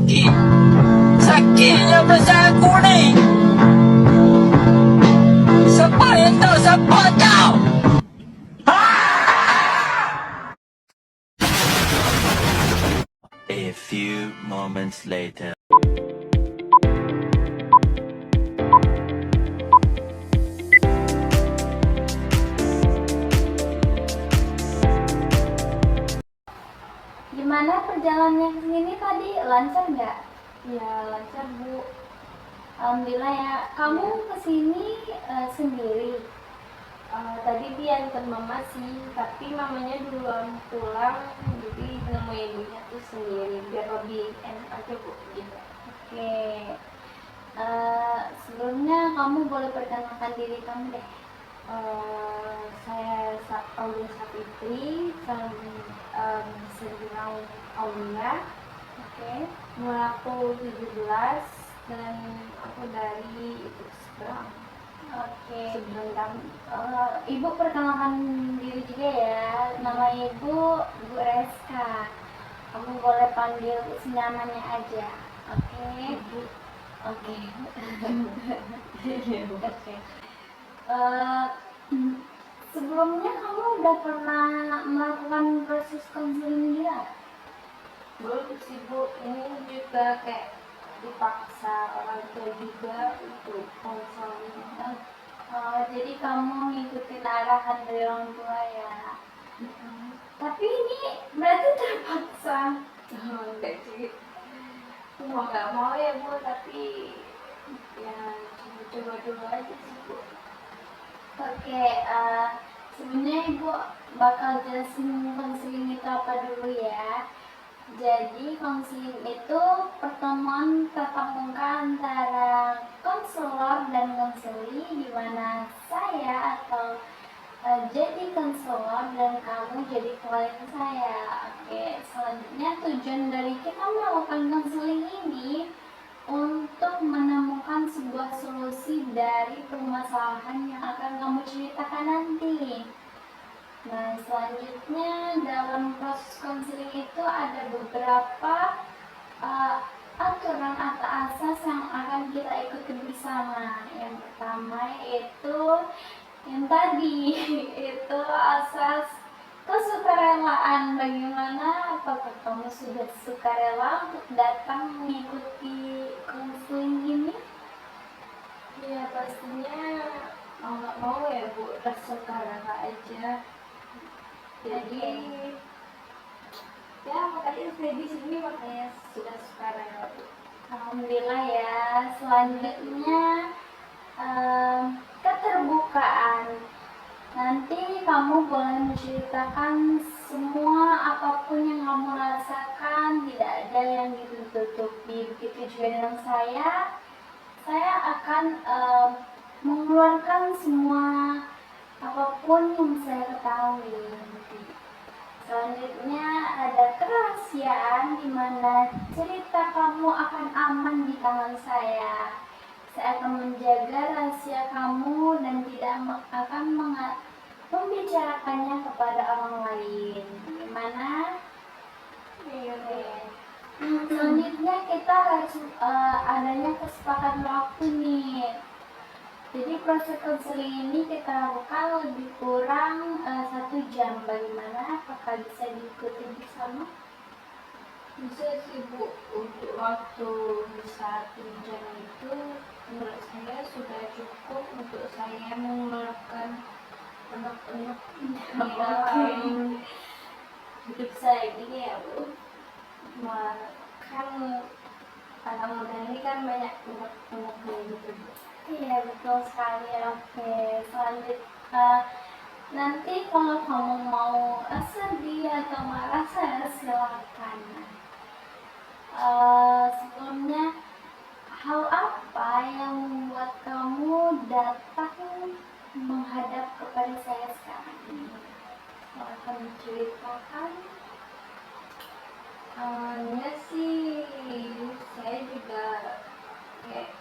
sakit. Sakitnya perasaan aku ni. Siapa yang tahu siapa tahu? A few moments later. Gimana perjalanannya ke sini tadi? Lancar nggak? Ya lancar Bu. Alhamdulillah ya. Kamu kesini sendiri? Tadi diantar mama sih, tapi mamanya duluan pulang, jadi nemuin ibunya tuh sendiri biar lebih enak aja Bu. Gitu. Oke. Sebelumnya kamu boleh perkenalkan diri kamu deh. Saya Aulia Sapitri, bisa dibilang Aulia. Oke. Umur aku 17 dan aku dari itu seberang. Oke. Seberang. Ibu perkenalkan diri juga ya. Nama ibu Bu Reska. Kamu boleh panggil senyamannya aja. Oke. Ibu. Oke. Oke. Sebelumnya kamu udah pernah melakukan proses konseling dia? Belum sih Bu, ini juga kayak dipaksa orang tua juga untuk konseling. Jadi kamu ngikutin arahan dari orang tua ya? Tapi ini berarti terpaksa? Enggak sih, mau nggak mau ya Bu, tapi ya coba dulu aja sih Bu. Oke, sebenarnya Ibu bakal jelasin konseling itu apa dulu ya. Jadi konseling itu pertemuan tatap muka antara konselor dan konseli, di mana saya atau jadi konselor dan kamu jadi klien saya. Oke, selanjutnya tujuan dari kita melakukan konseling ini untuk menemukan sebuah solusi dari permasalahan yang akan kamu ceritakan nanti. Nah, selanjutnya dalam proses konseling itu ada beberapa aturan atau asas yang akan kita ikuti bersama. Yang pertama yaitu yang tadi itu asas kesukarelaan. Bagaimana, apakah kamu sudah sukarela untuk datang mengikuti konseling ini? Ya pastinya mau nggak mau ya Bu, sukarela aja. Jadi ya makanya saya di sini makanya sudah sukarela Bu. Alhamdulillah ya. Selanjutnya keterbukaan. Nanti kamu boleh menceritakan semua apapun yang kamu rasakan, tidak ada yang ditutupi. Begitu juga dengan saya akan mengeluarkan semua apapun yang saya ketahui. Selanjutnya ada kerahasiaan, di mana cerita kamu akan aman di tangan saya. Saya akan menjaga rahasia kamu dan tidak akan membicarakannya kepada orang lain. Gimana? Selanjutnya kita harus adanya kesepakatan waktu nih. Jadi proses konseling ini kita lakukan lebih kurang 1 jam. Bagaimana? Apakah bisa diikuti bersama? Bisa sih Bu, untuk waktu 1 jam itu menurut saya sudah cukup untuk saya mengeluarkan unek-unek dalam hidup saya ini ya Bu. Kan anak muda ini kan banyak unek-uneknya gitu Bu. Iya betul sekali. Oke, selanjutnya nanti kalau kamu mau sedih atau marah, saya silakan. Sebelumnya, hal apa yang membuat kamu datang menghadap kepada saya sekarang ini? Silahkan menceritakan. Ya sih, saya juga kayak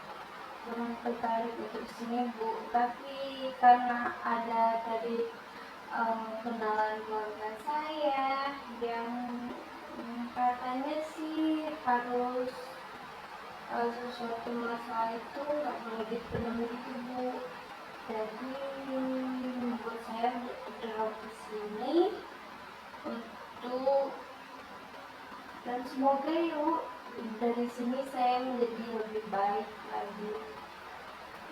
belum tertarik untuk sini Bu, tapi karena ada dari kenalan keluarga saya yang katanya sih harus sesuatu masalah itu nggak boleh dipendam gitu Bu. Jadi membuat saya bergerak ke sini untuk, dan semoga yuk dari sini saya menjadi lebih baik lagi.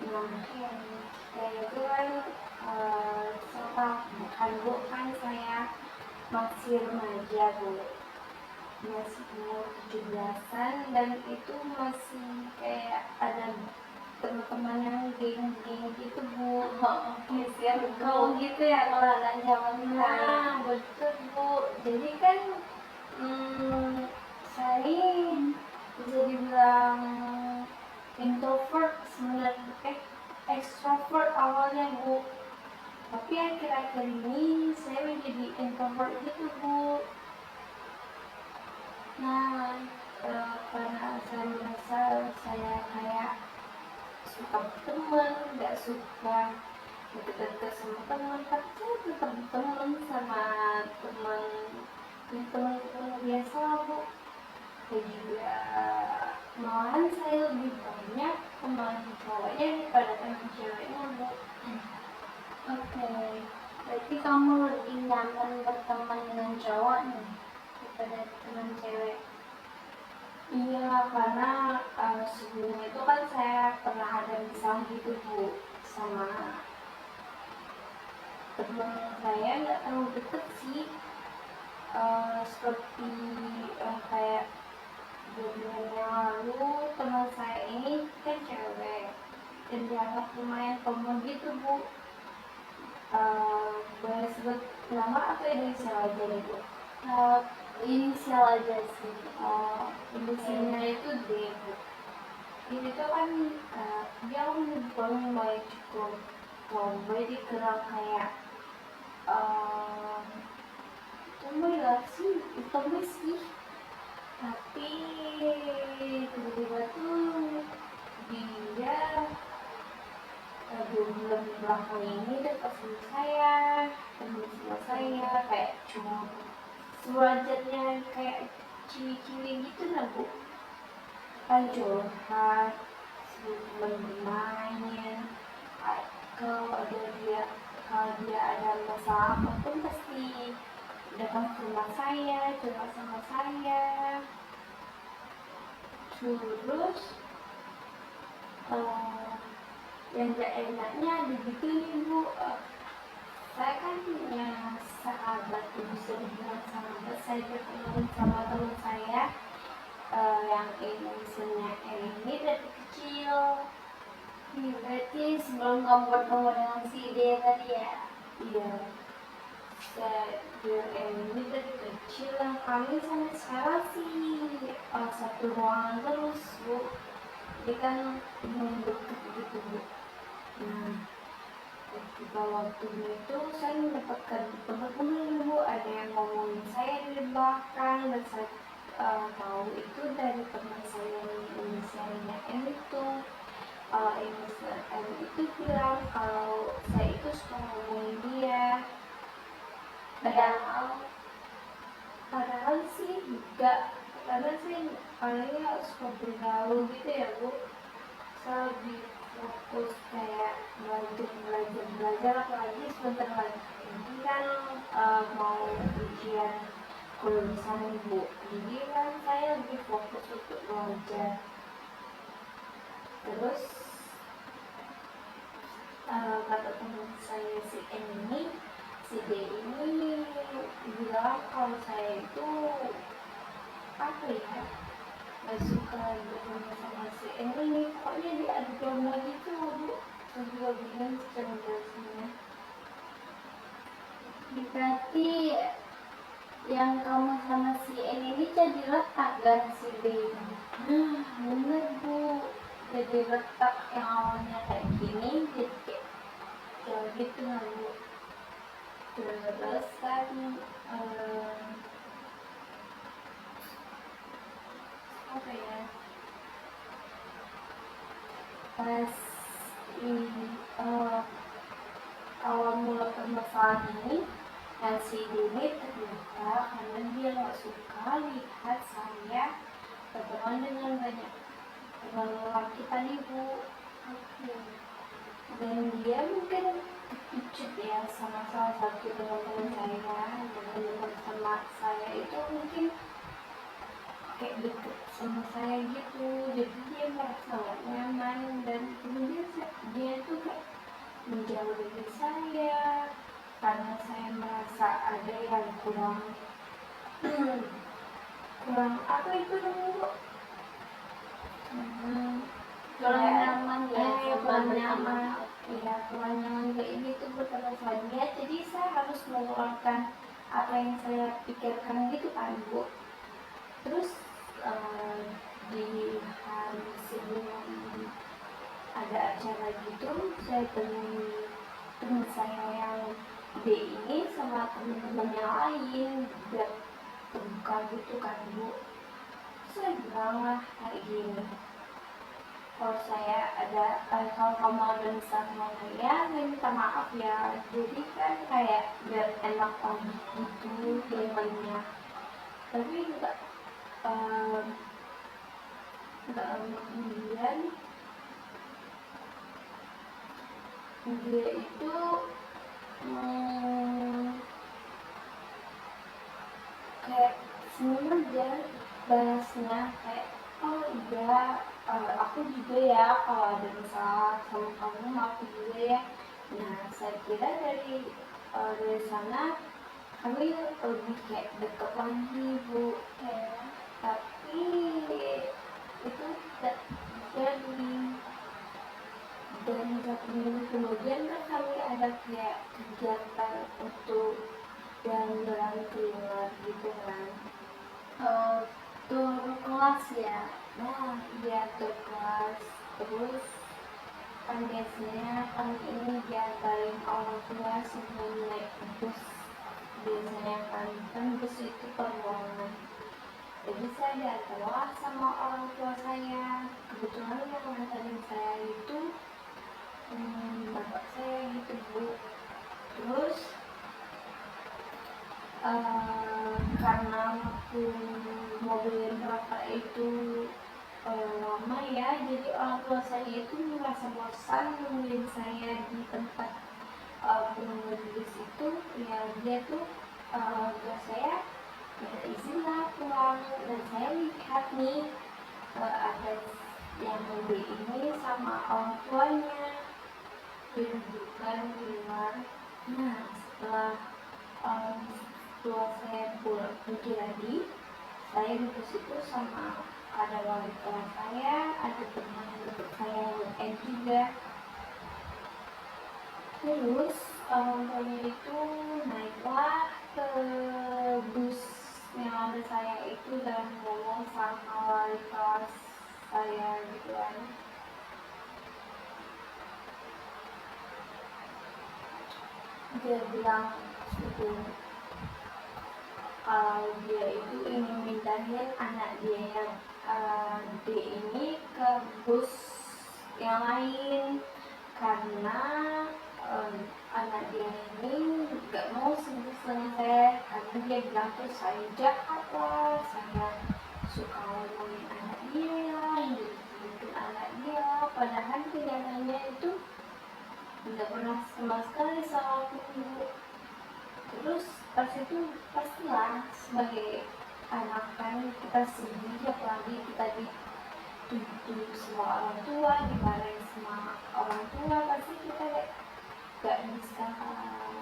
Nah, yang kayak itu kan sama bukan Bu, kan saya masih remaja Bu, masih umur 17-an, dan itu masih kayak ada teman-teman yang geng-geng gitu Bu. Siap kau gitu ya kalau anak zaman sekarang. Nah, betul Bu. Jadi kan saya bisa dibilang introvert sebenarnya, extrovert awalnya Bu. Tapi akhir-akhir ini saya menjadi introvert gitu Bu. Nah, karena saya merasa saya kayak suka teman, nggak suka deket-deket sama teman, tapi saya tetap teman sama teman biasa Bu. Dan juga malahan saya lebih banyak teman cowoknya daripada teman ceweknya Bu. Oke, berarti kamu lebih nyaman berteman dengan cowok nih daripada teman cewek. Iya, karena sebelumnya itu kan saya pernah ada misal gitu Bu sama teman saya, nggak terlalu deket sih. Seperti kayak 2 bulan yang lalu teman saya ini kan cewek dan dianggap lumayan pemul gitu Bu. Boleh sebut nama atau inisial aja nih Bu? Inisial aja sih. Inisialnya itu D Bu. Ini tuh kan dia lumayan cukup tomboy, dikenal kayak tomboy lah sih, tomboy sih. Tapi tiba-tiba tuh dia 2 bulan belakang ini dekat sama saya, temen sama saya, kayak cuma sewajarnya kayak ciwi-ciwi gitu lah Bu. Kan curhat, bermain, kalau dia ada masalah apapun pasti datang ke rumah saya, curhat sama saya. Terus yang gak enaknya ada gitu nih Bu, saya kan punya sahabat, bisa dibilang sahabat, saya berteman sama teman saya yang inisialnya ini dari kecil. Berarti sebelum kamu bertemu dengan si D tadi ya? Iya, saya ini dari kecil, yang kami sampai sekarang sih satu ruangan terus Bu. Dia kan deket gitu Bu. Nah, ketika waktu itu saya mendapatkan teman-teman Bu, ada yang ngomongin saya dari belakang, dan saya tahu itu dari teman saya yang inisialnya M itu. Inisial M itu bilang kalau saya itu suka ngomongin dia. Padahal sih enggak, karena saya orangnya suka bergaul gitu ya Bu. Saya lebih fokus kayak belajar, apalagi sebentar lagi ini kan mau ujian kelulusan Bu. Jadi kan saya lebih fokus untuk belajar. Terus kata teman saya si N ini, si D ini bilang kalau saya itu apa ya, gak suka bertemu sama si N ini, pokoknya diadu domba gitu Bu. Saya juga bingung cara jelasinnya. Berarti yang kamu sama si N ini jadi retak dan si D ini. Nah, bener Bu, jadi retak, yang awalnya kayak gini jadi kayak gitu lah Bu. Terus kan apa ya, pas ini awal mula permasalahan ini, yang si Dini ternyata karena dia nggak suka lihat saya berteman dengan banyak teman laki tadi Bu. Oke. Dan dia mungkin kepicut ya sama salah satu teman-teman saya, teman-teman sama saya itu mungkin kayak deket sama saya gitu, jadi dia merasa gak nyaman dan kemudian dia tuh kayak menjauh dari saya karena saya merasa ada yang kurang kurang apa itu namanya, Kurang nyaman ya, kurang sama nyaman, berteman. ya kurang nyaman kayak ini tuh berteman sama dia, jadi saya harus mengeluarkan apa yang saya pikirkan gitu kan Bu. Terus di hari sebelum ada acara gitu saya temui teman saya yang D ini sama teman-teman yang lain biar terbuka gitu kan Bu. Saya bilang lah kayak gini, kalau saya ada kalau kamu ada misal sama saya minta maaf ya, jadi kan kayak biar enak lagi gitu temannya. Tapi nggak lama kemudian dia itu kayak senyum aja balasnya kayak, oh iya aku juga ya kalau ada masalah sama kamu aku juga ya. Nah saya kira dari sana kami lebih kayak deket lagi Bu ya. Tapi itu tidak jadi. Dan 1 minggu kemudian kan kami ada kayak kegiatan untuk jalan-jalan keluar gitu kan. Tur kelas ya. Nah dia ke kelas, terus kan biasanya kami ini diantarin orang tua sebelum naik bus. Biasanya kan bus itu per ruangan. Jadi saya diantarlah sama orang tua saya. Kebetulan yang nganterin saya itu bapak saya gitu Bu. Terus karena waktu mobil berapa itu lama ya, jadi orang tua saya itu merasa bosan nungguin saya di tempat penunggu bus itu ya. Dia tuh tua saya minta izin lah pulang, dan saya lihat nih ada yang mobil ini sama orang tuanya dudukkan di luar. Nah setelah tua saya pulang pergi lagi, saya duduk situ sama ada wali kelas saya, ada teman dekat saya yang N juga. Terus orang tuanya itu naiklah ke bus yang ada saya itu dan ngomong sama wali kelas saya gitu kan. Dia bilang itu kalau dia itu ingin mindahin anak dia yang D ini ke bus yang lain karena anak dia ini gak mau sama saya, karena dia bilang tuh saya jahat lah, saya suka ngomongin anak dia, gitu anak dia, padahal kenyataannya itu tidak pernah sama sekali sama aku Bu. Terus pas itu pastilah sebagai anak kan kita sedih, apalagi kita dituduh semua orang tua, dimarahin semua orang tua, pasti kita gak bisa.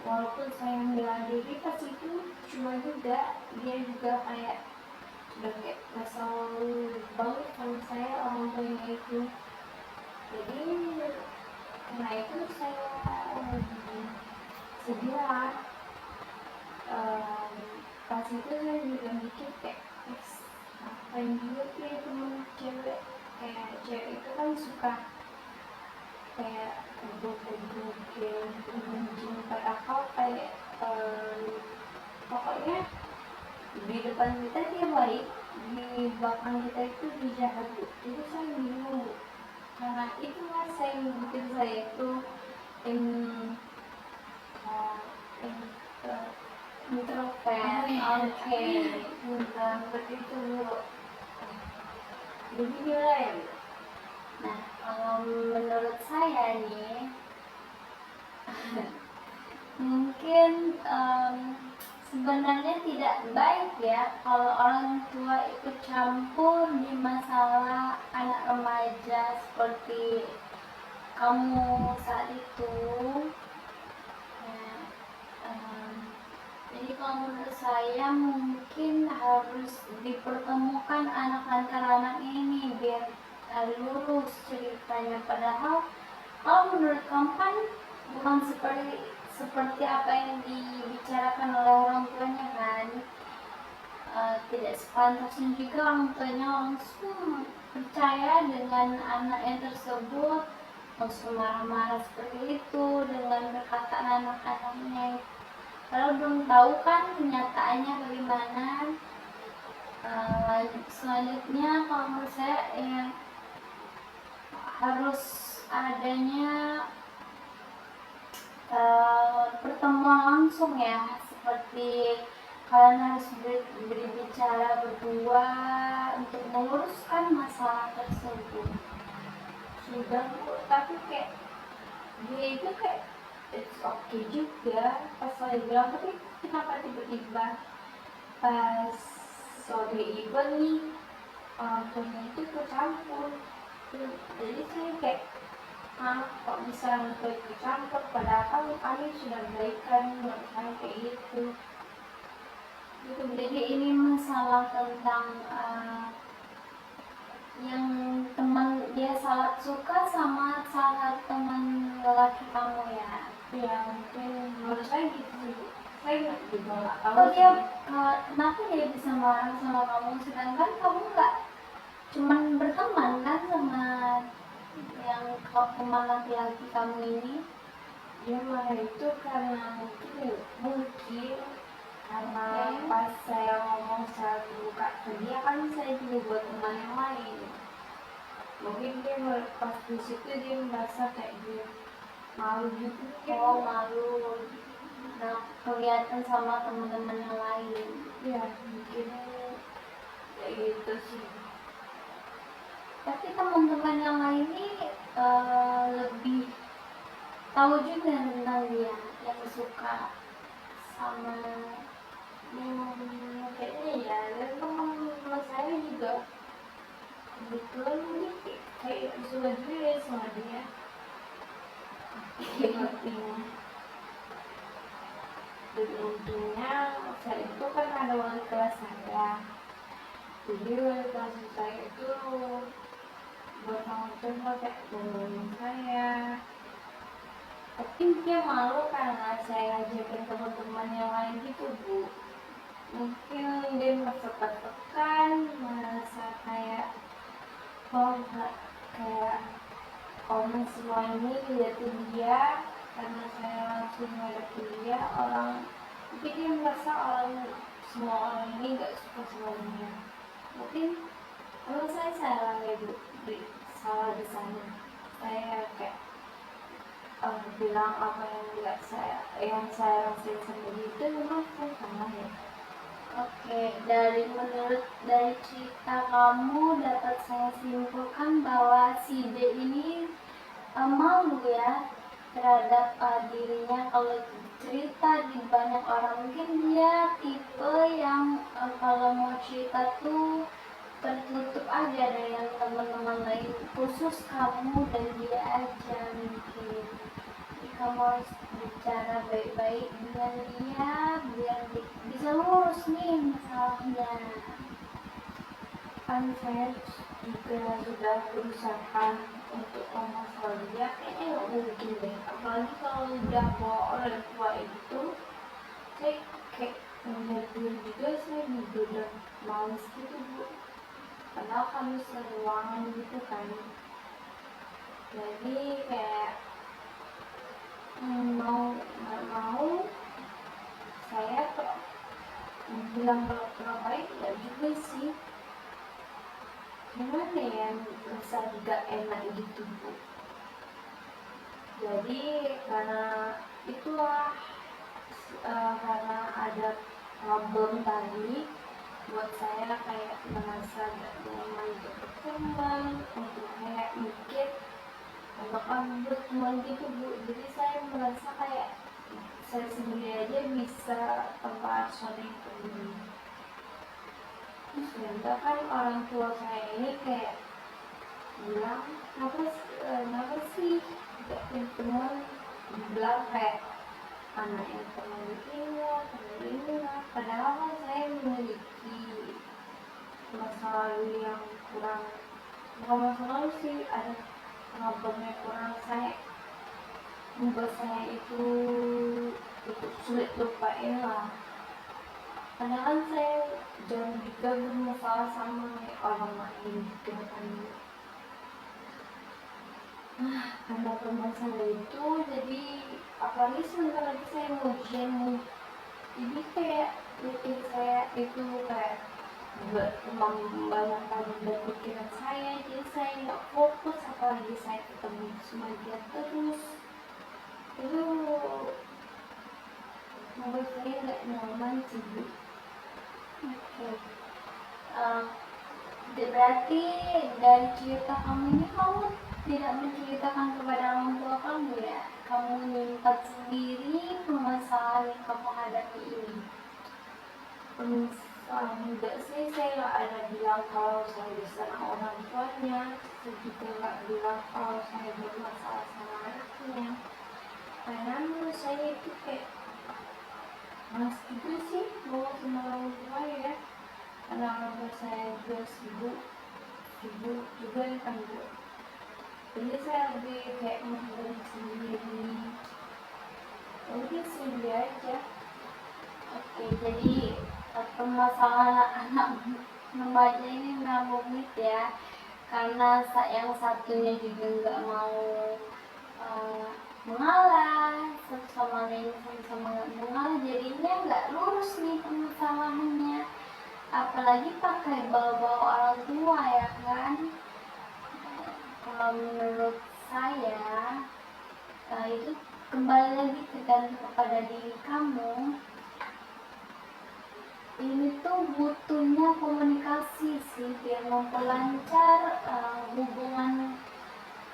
Walaupun saya bela diri pas itu cuma juga dia juga kayak udah kayak kesel banget sama saya orang tuanya itu. Jadi karena itu saya sedih lah. Pas itu saya juga mikir kayak ngapain juga kayak temen cewek, kayak cewek itu kan suka kayak gebuk-gebuk yang padahal kayak pokoknya di depan kita dia baik, di belakang kita itu dia jahat. Itu saya bingung karena itulah saya bikin saya itu introvert. Oke, introvert itu begini lah ya. Nah, kalau menurut saya nih, mungkin sebenarnya tidak baik ya kalau orang tua ikut campur di masalah anak remaja seperti kamu saat itu. Ya, jadi kalau menurut saya mungkin harus dipertemukan antar anak ini biar lurus ceritanya. Padahal kalau menurut kamu kan bukan seperti apa yang dibicarakan oleh orang tuanya kan. Tidak sepantasnya juga orang tuanya langsung percaya dengan anaknya tersebut, langsung marah-marah seperti itu dengan perkataan anak-anaknya. Kalau belum tahu kan kenyataannya bagaimana. Selanjutnya kalau menurut saya ya, harus adanya pertemuan langsung ya, seperti kalian harus berbicara berdua untuk meluruskan masalah tersebut. Sudah Bu, tapi kayak dia itu kayak it's okay juga pas saya bilang, tapi kenapa tiba-tiba pas sore event nih tuanya itu ikut campur. Jadi saya kayak kok bisa ikut campur, padahal kami sudah baikan, menurut saya kayak gitu. Jadi ini masalah tentang yang teman dia salah suka sama salah teman lelaki kamu ya. Ya mungkin menurut saya gitu sih Bu. Saya juga nggak tahu Oh dia sih. kenapa dia bisa marah sama kamu sedangkan kamu nggak cuman berteman kan sama yang teman laki-laki kamu ini? Dia marah itu karena mungkin karena Oke. pas saya ngomong saya buka ke dia kan saya juga buat teman yang lain. Mungkin dia pas di situ dia merasa kayak dia malu gitu mungkin. Oh malu. Nah kelihatan sama teman-teman yang lain. Ya mungkin kayak gitu sih. Tapi teman-teman yang lain ini lebih tahu juga tentang dia yang suka sama Kayaknya ya, dan teman-teman saya juga kebetulan ini kayak suka juga ya sama dia. Sepertinya. Dan untungnya saat itu kan ada wali kelas saya. Jadi wali kelas saya itu bertanggung jawab kayak ngomongin saya. Tapi dia malu karena saya ajakin teman-teman yang lain gitu Bu. Mungkin dia merasa tertekan, merasa kayak kayak orang semua ini liatin dia karena saya langsung ngadepin dia. Mungkin dia merasa semua orang ini gak suka sama dia. Mungkin kalau saya salah ya Bu, salah di sana. Saya kayak bilang apa yang saya rasain sendiri itu memang saya salah ya. Oke, dari cerita kamu dapat saya simpulkan bahwa si D ini malu ya terhadap dirinya kalau cerita di banyak orang. Mungkin dia tipe yang kalau mau cerita tuh tertutup aja dengan teman-teman lain, khusus kamu dan dia aja mungkin. Jadi kamu harus bicara baik-baik dengan dia biar bisa lurus nih masalahnya. Kan saya juga sudah berusaha untuk ngomong sama dia, kayaknya nggak mungkin deh. Apalagi kalau udah bawa orang tua itu, saya kayak ngeliatin juga, saya juga udah males gitu Bu. Padahal kami seruangan gitu kan. Jadi kayak mau nggak mau saya bilang kalau baik ya juga sih. Gimana ya, rasa gak enak gitu Bu. Jadi karena itulah karena ada problem tadi, buat saya kayak merasa gak nyaman untuk berteman, untuk kayak mikir makan cuma gitu Bu. Jadi saya merasa kayak saya sendiri aja bisa tanpa harus ada yang peduli. Sedangkan kan orang tua saya ini kayak bilang kenapa sih tidak punya teman, dibilang kayak anak yang teman ini lah. Padahal kan saya memiliki masa lalu yang kurang, bukan masa lalu sih, ada problemnya kurang saya membuat saya itu sulit lupain lah. Karena kan saya jarang juga bermasalah sama orang lain gitu kan. Karena permasalahan itu jadi apalagi sebentar lagi saya mau ujian, jadi kayak mikir saya itu kayak membayangkan dan pikiran saya, jadi saya nggak fokus, apalagi saya ketemu sama dia terus, itu membuat saya nggak nyaman sih Bu. Oke. Berarti dari cerita kamu ini kamu tidak menceritakan kepada orang tua kamu ya? Kamu menyimpan sendiri permasalahan yang kamu hadapi ini. Enggak sih, saya nggak ada bilang kalau saya bisa sama orang tuanya, saya juga nggak bilang kalau saya bermasalah sama anaknya. Karena menurut saya itu kayak mas juga sih mau sama orang tua ya, karena orang tua saya juga sibuk juga kan Bu. Jadi saya lebih kayak menghindari sendiri, mungkin sendiri aja. Oke, jadi permasalahan anak remaja ini memang rumit ya, karena yang satunya juga nggak mau mengalah, satu sama lain sama mengalah, jadinya nggak lurus nih permasalahannya, apalagi pakai bawa-bawa orang tua ya kan. Kalau menurut saya itu kembali lagi tergantung kepada diri kamu. Ini tuh butuhnya komunikasi sih biar memperlancar hubungan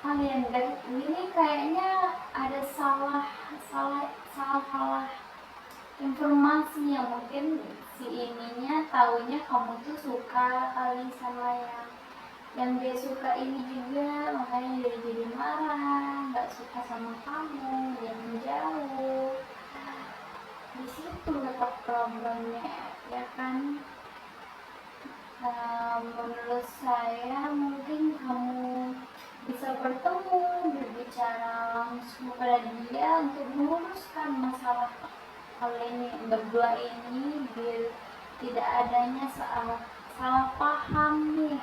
kalian. Dan ini kayaknya ada salah informasi yang mungkin si ininya taunya kamu tuh suka kali sama yang dia suka ini juga, makanya dia jadi marah, nggak suka sama kamu, dia menjauh. Di situ letak problemnya ya kan. Menurut saya mungkin kamu bisa bertemu, berbicara langsung pada dia untuk meluruskan masalah kalian berdua ini biar tidak adanya salah paham nih.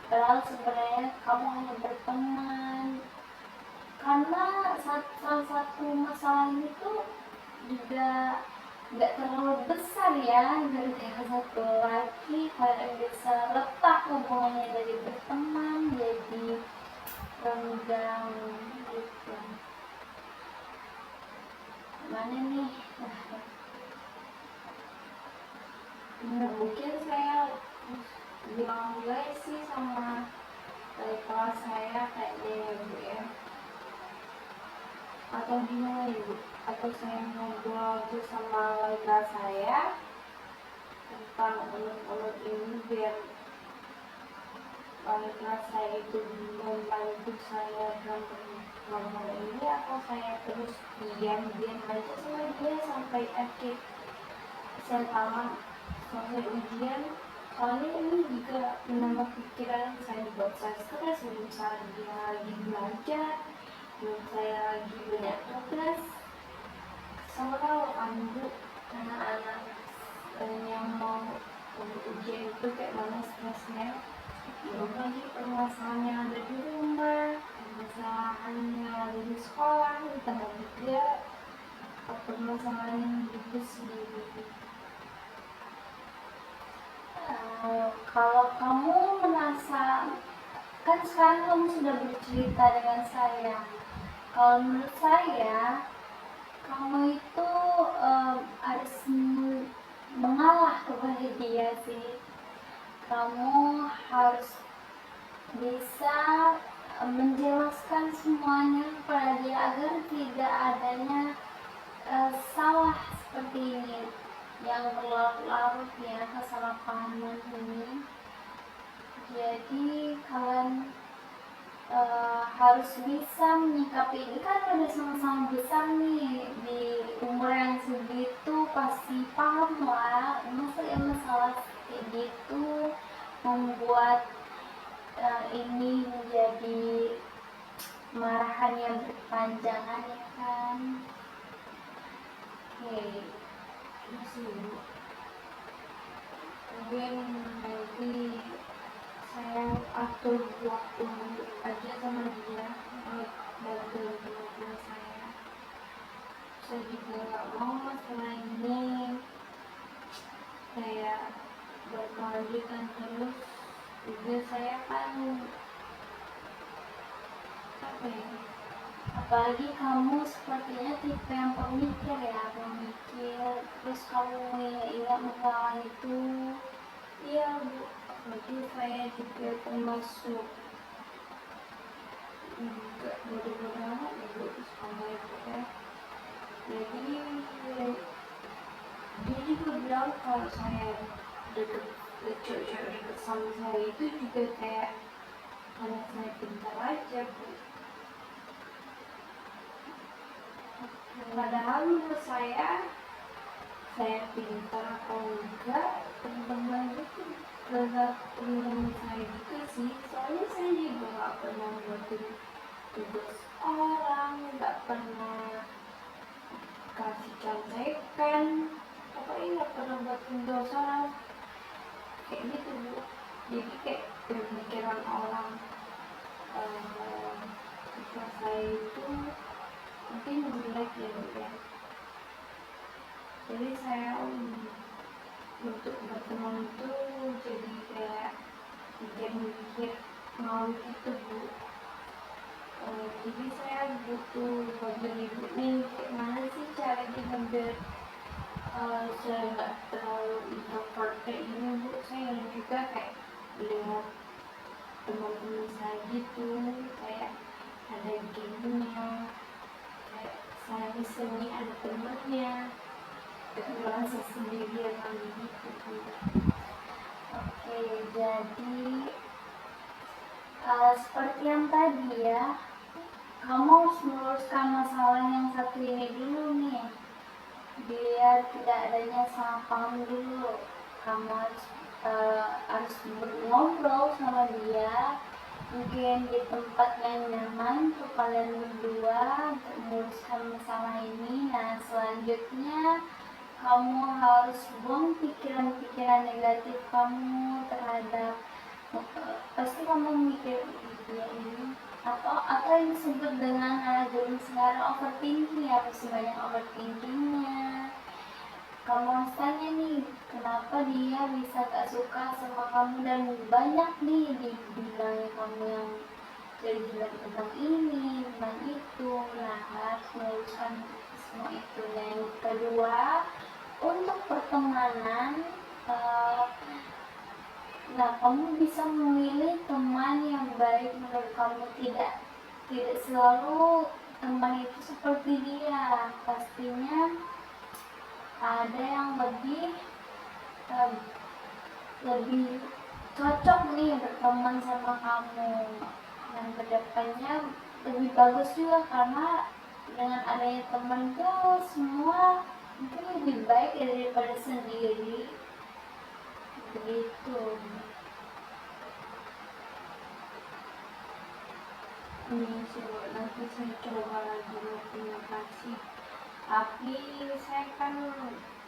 Padahal sebenarnya kamu hanya berteman, karena salah satu masalah ini tuh juga nggak terlalu besar ya, dari satu lagi kalian bisa letak hubungannya dari berteman jadi renggang gitu. Mana nih? Mungkin saya bilang juga sih sama dari kelas saya kayak dia Bu ya, atau gimana ya Bu, atau saya ngobrol tuh sama wali kelas saya tentang unek-unek ini biar wali kelas saya itu membantu saya dalam ngomong ini, atau saya terus diam aja sama dia sampai akhir saya tamat selesai ujian. Soalnya ini juga menambah pikiran saya, buat saya stres, misalnya dia lagi belajar, saya lagi banyak tugas. Sama kalau Bu, anak-anak yang mau ujian itu kayak mana stresnya, belum lagi permasalahan yang ada di rumah, permasalahan yang ada di sekolah, ditambah juga permasalahan yang hidup sendiri. Kalau kamu merasa, kan sekarang kamu sudah bercerita dengan saya, kalau menurut saya kamu itu harus mengalah kepada dia sih. Kamu harus bisa menjelaskan semuanya kepada dia agar tidak adanya salah seperti ini yang berlarut-larut ya, kesalahpahaman ini. Jadi kalian harus bisa menyikapi ini, kan udah sama-sama besar nih, di umur yang segitu pasti paham lah. Masalah kayak gitu membuat ini menjadi marahan yang berkepanjangan ya kan. Oke, Masih mungkin nanti saya atur waktu aja sama dia bantu teman-teman saya juga gak mau masalah ini kayak berkelanjutan terus. Juga saya kan apa ya, apalagi kamu sepertinya tipe yang pemikir ya, terus kamu ingat melawan itu. iya Bu, berarti saya juga termasuk enggak bodoh-bodoh amat ya Bu sama itu ya. Jadi dia juga bilang kalau saya deket cewek-cewek deket sama saya itu juga kayak karena saya pintar aja Bu. Padahal menurut saya pintar atau enggak teman-teman itu terhadap teman-teman saya juga sih. Soalnya saya juga gak pernah buatin tugas orang, gak pernah kasih contekan, pokoknya gak pernah buatin tugas orang kayak gitu Bu. Jadi kayak pemikiran orang ketika saya itu mungkin jelek ya Bu ya. Jadi saya untuk berteman itu jadi kayak mikir-mikir mau gitu Bu. Jadi saya butuh bantuan Ibu nih, kayak mana sih caranya biar saya nggak terlalu introvert kayak gini Bu. Saya juga kayak lihat teman-teman saya gitu, kayak ada gengnya, kayak saya misalnya ada temannya, gak merasa sendirian lagi gitu Bu. Oke, jadi seperti yang tadi ya, kamu harus meluruskan masalah yang satu ini dulu nih, biar tidak adanya salah paham dulu. Kamu harus ngobrol sama dia, mungkin di tempat yang nyaman untuk kalian berdua untuk meluruskan masalah ini. Nah, selanjutnya kamu harus buang pikiran-pikiran negatif kamu terhadap pasti kamu mikir dia ini atau yang disebut dengan zaman sekarang overthinking ya, pasti banyak overthinkingnya. Kamu harus tanya nih, kenapa dia bisa gak suka sama kamu, dan banyak nih dibilangnya kamu yang jelek tentang ini, tentang itu. Nah, harus meluruskan semua itu. Dan yang kedua, untuk pertemanan, nah kamu bisa memilih teman yang baik menurut kamu. Tidak selalu teman itu seperti dia, pastinya ada yang lebih cocok nih berteman sama kamu, dan kedepannya lebih bagus juga, karena dengan adanya teman tuh semua mungkin lebih baik daripada sendiri begitu. Ini coba nanti saya coba lagi, terima kasih. Tapi saya kan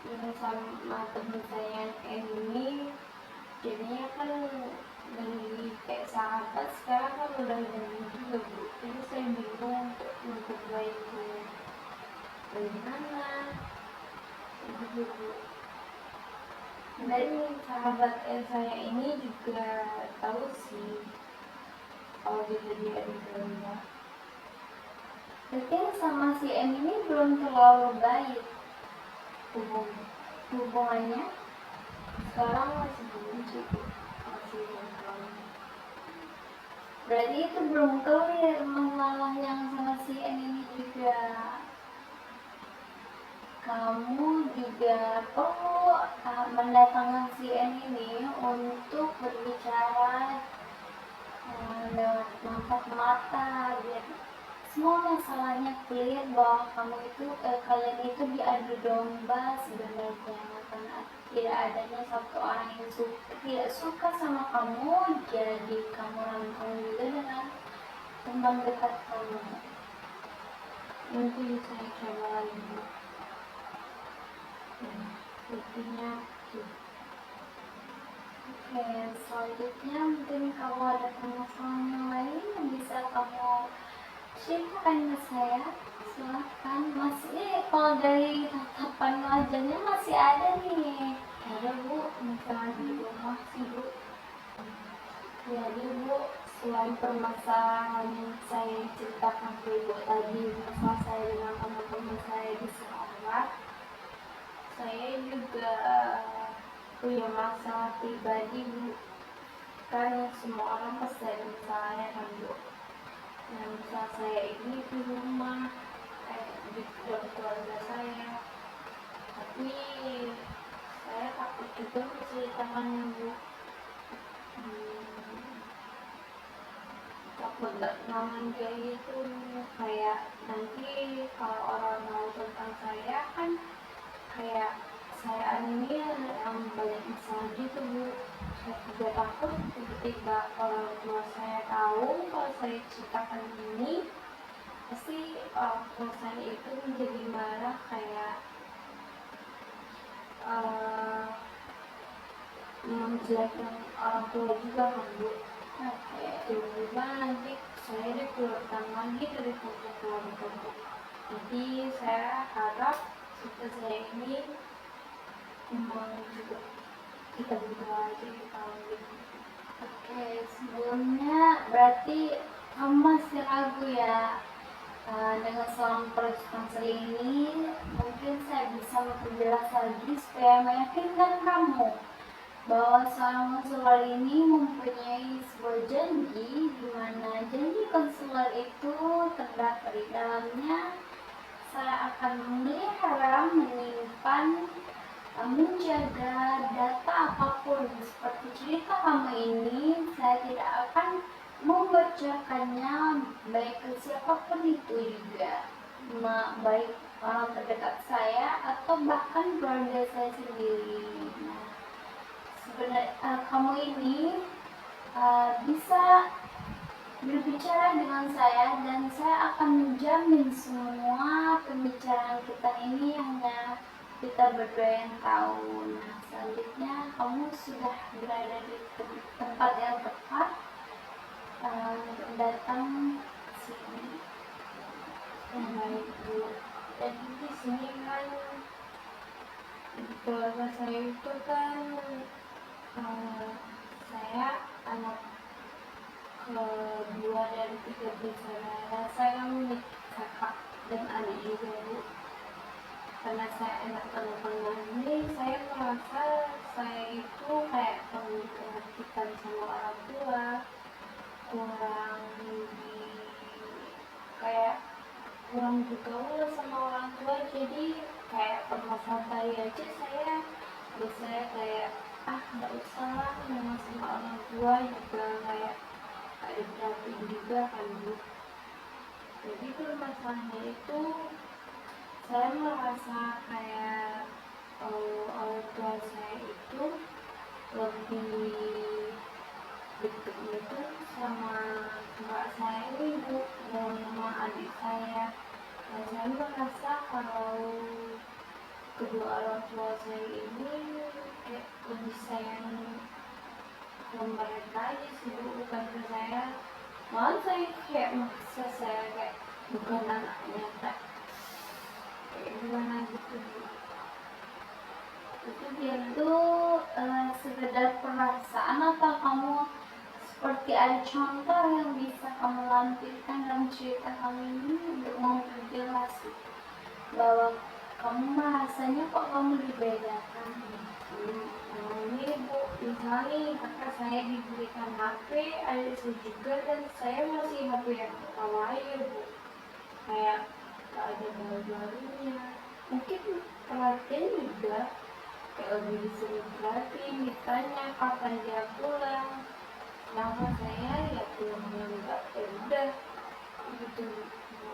ini sama teman saya yang ini jadinya kan dari kayak sahabat sekarang kan udah jadi juga Bu. Jadi saya bingung untuk baiknya bagaimana gitu Bu. Dan sahabat saya ini juga tahu sih kalau dia di rumah. Berarti sama si M ini belum terlalu baik hubungannya. Sekarang masih belum sih Bu. Masih belum terlalu. Berarti itu belum clear masalah yang sama si N ini juga. Kamu juga perlu mendatangkan si N ini untuk berbicara lewat empat mata biar semua masalahnya clear bahwa kalian itu diadu domba sebenarnya, karena tidak adanya satu orang yang tidak suka sama kamu, jadi kamu rangkul juga dengan teman dekat kamu. Nanti saya coba lagi. Sepertinya Oke, selanjutnya mungkin kamu ada permasalahan yang lain yang bisa kamu ceritakan ke saya. Silahkan. Masih kalau dari tatapan wajahnya masih ada nih. ada Bu, misalnya di rumah sih Bu. Jadi Bu, selain permasalahan yang saya ceritakan ke Ibu tadi, masalah saya dengan teman-teman saya di sekolah, saya juga punya masalah pribadi Bu. Kan semua orang pasti ada masalahnya kan Bu. Nah, masalah saya ini di rumah, di keluarga saya. Tapi saya takut juga menceritakannya Bu. Takut gak nyaman kayak gitu, kayak nanti kalau orang tahu tentang saya kan kayak saya ini yang banyak masalah gitu Bu. Saya juga takut ketika orang tua saya tahu kalau saya ceritakan ini, pasti orang tua saya itu menjadi marah, kayak menjelekkan orang tua juga kan Bu. Tiba-tiba nanti saya dikeluarkan lagi dari keluarga Bu. Jadi saya harap cerita saya ini memang juga kita berdua aja tahu gitu. Oke, sebelumnya berarti kamu masih ragu ya dengan seorang konseling ini. Mungkin saya bisa memperjelas lagi supaya meyakinkan kamu bahwa seorang konselor ini mempunyai sebuah janji, di mana janji konselor itu terdapat di dalamnya saya akan memelihara, menyimpan, menjaga data apapun seperti cerita kamu ini. Saya tidak akan membocorkannya baik ke siapapun itu juga, baik orang terdekat saya atau bahkan keluarga saya sendiri. Nah, sebenarnya kamu ini bisa berbicara dengan saya dan saya akan menjamin semua pembicaraan kita ini hanya kita berdua yang tahu. Nah, selanjutnya kamu sudah berada di tempat yang tepat datang sini. Baik Bu. Jadi di sini kan di keluarga saya itu kan saya anak kedua dari 3 bersaudara. Saya memiliki kakak dan adik juga Bu. Karena saya anak tengah-tengah ini, saya merasa saya itu kayak perlu diperhatikan sama orang tua, kurang bergaul sama orang tua. Jadi kayak permasalahan tadi aja saya kayak nggak usah lah ngomong sama orang tua, juga kayak ada perhatian juga kan Bu. Jadi permasalahannya itu saya merasa kayak orang tua saya itu lebih dekat itu sama kakak saya ini Bu, dan sama adik saya. Dan saya merasa kalau kedua orang tua saya ini kayak lebih sayang ke mereka aja sih Bu, bukan ke saya. Malah saya kayak maksa saya kayak bukan anaknya, kayak gimana gitu Bu. Itu dia tuh sekedar perasaan atau kamu seperti ada contoh yang bisa kamu lampirkan dalam cerita kamu ini untuk memperjelas bahwa kamu merasanya kok kamu dibedakan. Ini Bu, misalnya kakak saya diberikan HP, adik saya juga, dan saya masih HP yang pertama aja Bu. Kayak gak ada baru-barunya. Mungkin perhatian juga, kayak lebih sering perhatiin, ditanya kapan dia pulang. Nama saya ya pulangnya enggak, ya udah gitu Bu.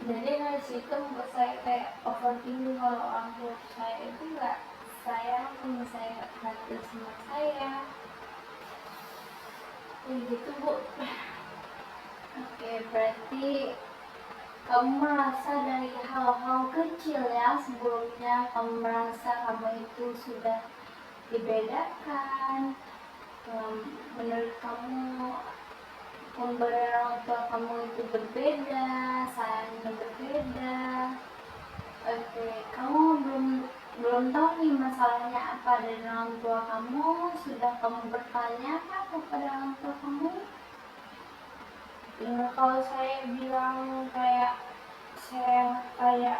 Jadi dari situ membuat saya kayak overthinking kalau orang tua saya itu nggak sayang sama saya, nggak perhatian sama saya. Ya gitu Bu. Oke, berarti kamu merasa dari hal-hal kecil ya, sebelumnya kamu merasa kamu itu sudah dibedakan. Menurut kamu pemberian orang tua kamu itu berbeda, sayangnya berbeda. Oke, kamu belum tahu nih masalahnya apa dari orang tua kamu. Sudah kamu bertanya kah kepada orang tua kamu? Ya, kalau saya bilang kayak saya aja,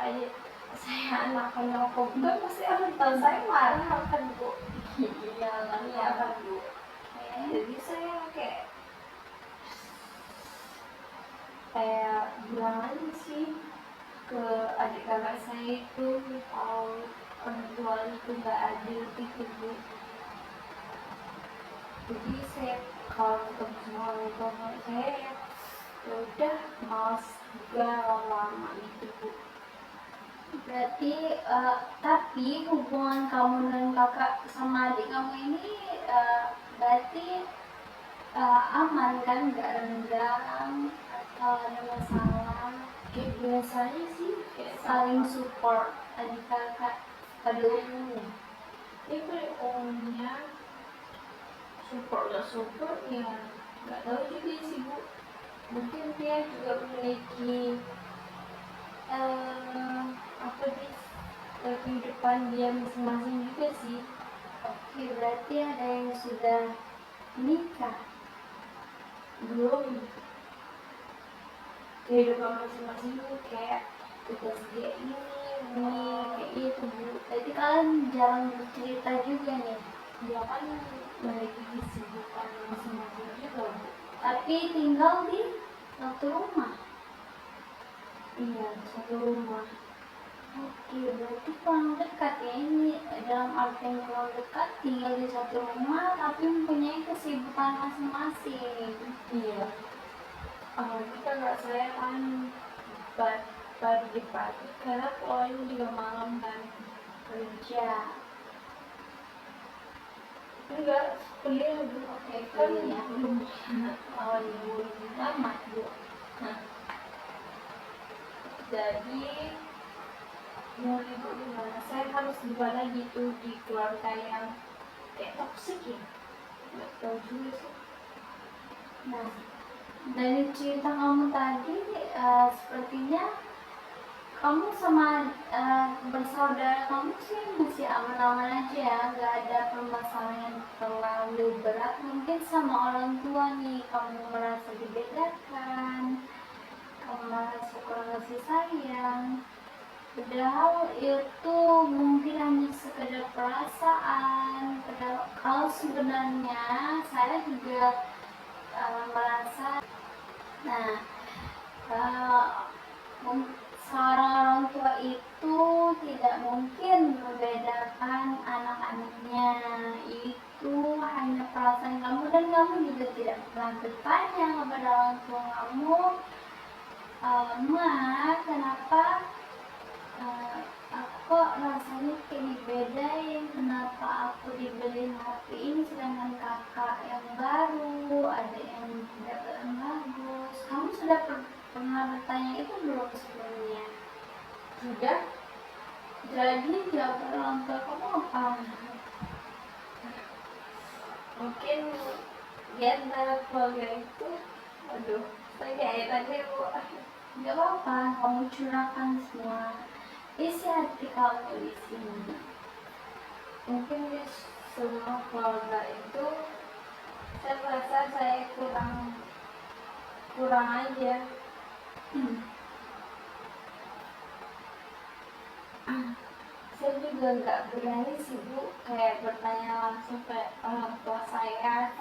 saya anak-anak komputer pasti orang tua saya marah kan Bu. Iya kan, iya kan Bu. Jadi saya kayak bilang aja sih ke adik kakak saya itu kalau orang tua itu nggak adil gitu Bu. Jadi saya kalau ketemu sama orang tua saya ya udah malas juga lama-lama gitu Bu. Berarti tapi hubungan kamu dan kakak sama adik kamu ini berarti aman kan, nggak renggang atau ada masalah? Kayak biasanya sih kayak saling support adik kakak pada umumnya. Itu umumnya support ya nggak tahu juga sih Bu. Mungkin dia juga memiliki kehidupan dia masing-masing juga sih. Oke, berarti ada yang sudah menikah? Belum. Kehidupan masing-masing itu kayak tugas dia ini kayak itu Bu. Jadi kalian jarang bercerita juga nih. Dia kan memiliki kesibukan masing-masing juga Bu. Tapi tinggal di satu rumah. Iya, satu rumah. Oke, berarti kurang dekat ya ini, dalam artian kurang dekat, tinggal di satu rumah tapi mempunyai kesibukan masing-masing. Iya. Kita nggak saya kan pagi karena pulangnya juga malam kan kerja. Enggak, kuliah Bu. Oke, kuliah belum. Oh, ibu lama Bu. Jadi mau ibu gimana? Saya harus gimana gitu di keluarga yang kayak toksik ya? Nggak tahu juga sih. Nah, dari cerita kamu tadi sepertinya kamu sama bersaudara kamu sih masih aman-aman aja ya, nggak ada permasalahan yang terlalu berat. Mungkin sama orang tua nih kamu merasa dibedakan, kamu merasa kurang kasih sayang. Padahal itu mungkin hanya sekedar perasaan. Padahal kalau sebenarnya saya juga merasa, nah seorang orang tua itu tidak mungkin membedakan anak-anaknya. Itu hanya perasaan kamu, dan kamu juga tidak pernah bertanya kepada orang tua kamu, Ma, kenapa aku kok rasanya kayak dibedain, kenapa aku dibeliin HP ini sedangkan kakak yang baru, ada yang dapat yang bagus. Kamu sudah pernah bertanya itu belum sebelumnya? Sudah. Jadi jawaban orang tua kamu apa? Mungkin di antara keluarga itu, aduh, saya kayak tadi Bu. Gak apa-apa, kamu curahkan semua isi hati kamu di sini. Mungkin di semua keluarga itu saya merasa saya kurang aja. Saya juga juga nggak berani sih Bu kayak bertanya langsung ke orang tua saya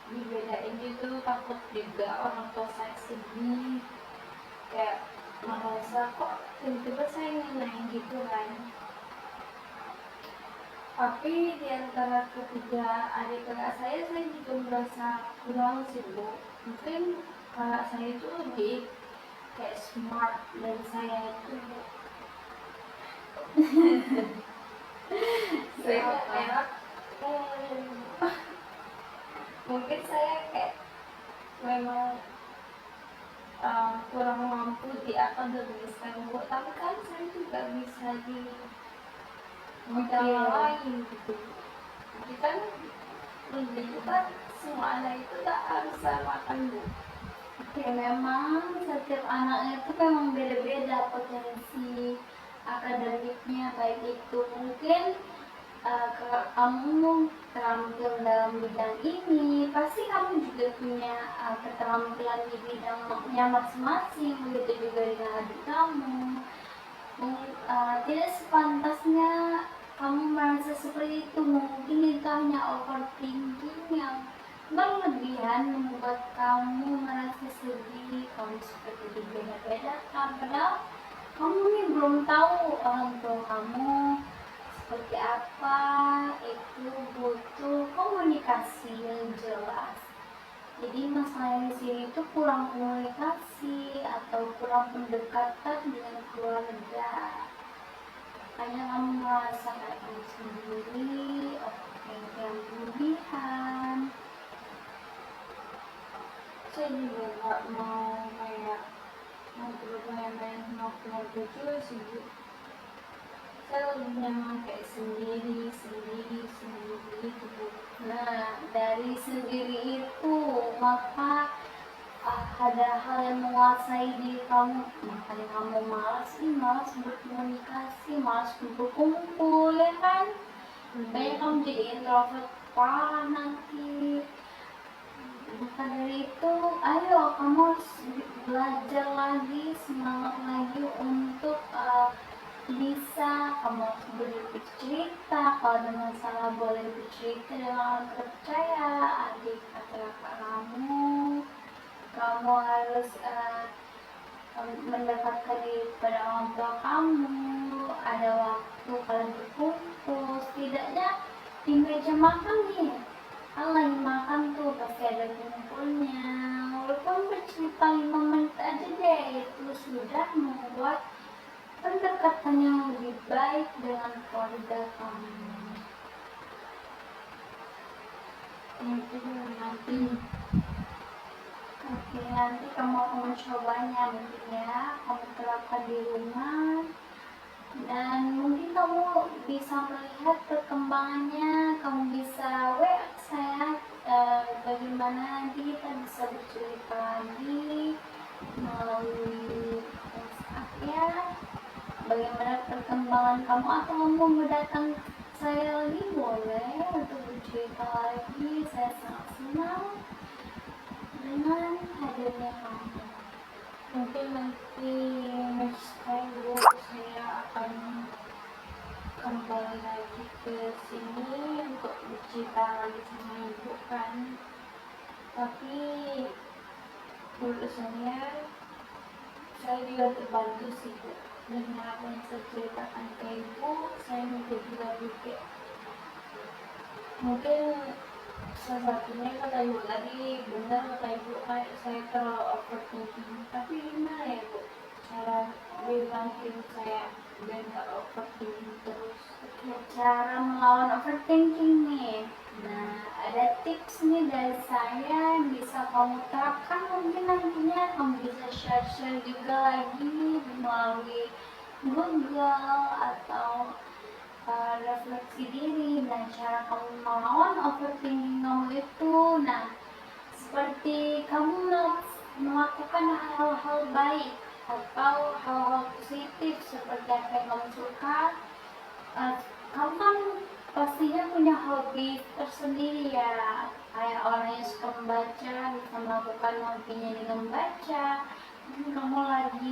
dibedain gitu, takut juga orang tua saya sedih kayak merasa kok tiba-tiba saya nanya gitu kan. Tapi di antara ketiga adik kakak saya juga merasa kurang sih Bu. Mungkin kakak saya itu lebih kayak smart dari saya itu Bu. Saya enak. Mungkin saya kayak memang kurang mampu di akademis kan Bu. Tapi kan saya juga bisa di bidang lain gitu. Jadi kan itu kan semua anak itu tak harus sama kan Bu. Ya memang setiap anaknya itu memang beda-beda potensi akademiknya, baik itu mungkin kamu terampil dalam bidang ini, pasti kamu juga punya keterampilan di bidangnya masing-masing, begitu juga dengan adik kamu. Tidak sepantasnya kamu merasa seperti itu, mungkin itu hanya overthinking yang berlebihan membuat kamu merasa sedih, kamu seperti dibeda-bedakan, padahal kamu ini belum tahu orang tua kamu seperti apa. Itu butuh komunikasi yang jelas. Jadi masalahnya di sini itu kurang komunikasi atau kurang pendekatan dengan keluarga. Makanya kamu merasa kayak kamu sendiri, yang berlebihan. Saya juga nggak mau kayak main sama keluarga juga sih Bu. Saya lebih nyaman kayak sendiri gitu. Nah, dari sendiri itu maka ada hal yang menguasai diri kamu, makanya kamu malas berkomunikasi, malas kumpul ya kan. Banyak kamu jadi introvert parah nanti. Maka dari itu, ayo kamu harus belajar lagi, semangat lagi untuk bisa kamu bercerita. Kalau ada masalah boleh bercerita dengan orang terpercaya, adik atau kakak kamu harus mendekatkan diri pada orang tua kamu. Ada waktu kalian berkumpul, setidaknya di meja makan nih, kan lagi makan tuh pasti ada kumpulnya, walaupun bercerita 5 menit aja deh, itu sudah membuat pendekatan yang lebih baik dengan keluarga kamu. Itu nanti nanti kamu akan mencobanya mungkin ya, kamu terapkan di rumah dan mungkin kamu bisa melihat perkembangannya. Kamu bisa WA saya bagaimana nanti kita bisa bercerita lagi melalui WhatsApp ya, bagaimana perkembangan kamu, atau mau datang saya lagi boleh untuk bercerita lagi. Saya sangat senang dengan hadirnya kamu. Mungkin nanti next time Bu, saya akan kembali lagi ke sini untuk bercerita lagi sama Ibu kan. Tapi menurut saya juga terbantu sih Bu dengan apa yang saya ceritakan ke Ibu. Saya juga pikir mungkin salah satunya kata Ibu tadi benar, kata Ibu kayak saya terlalu overthinking. Tapi gimana ya Bu cara bilangin saya biar nggak overthinking terus? Cara melawan overthinking nih, nah ada tips nih dari saya yang bisa kamu terapkan. Mungkin nantinya kamu bisa share juga lagi melalui Google atau refleksi diri dan cara kamu melawan overthinking kamu itu. Nah, seperti kamu melakukan hal-hal baik atau hal-hal positif seperti apa yang kamu suka. Kamu kan pastinya punya hobi tersendiri ya, kayak orang yang suka membaca bisa melakukan hobinya dengan membaca. Mungkin kamu lagi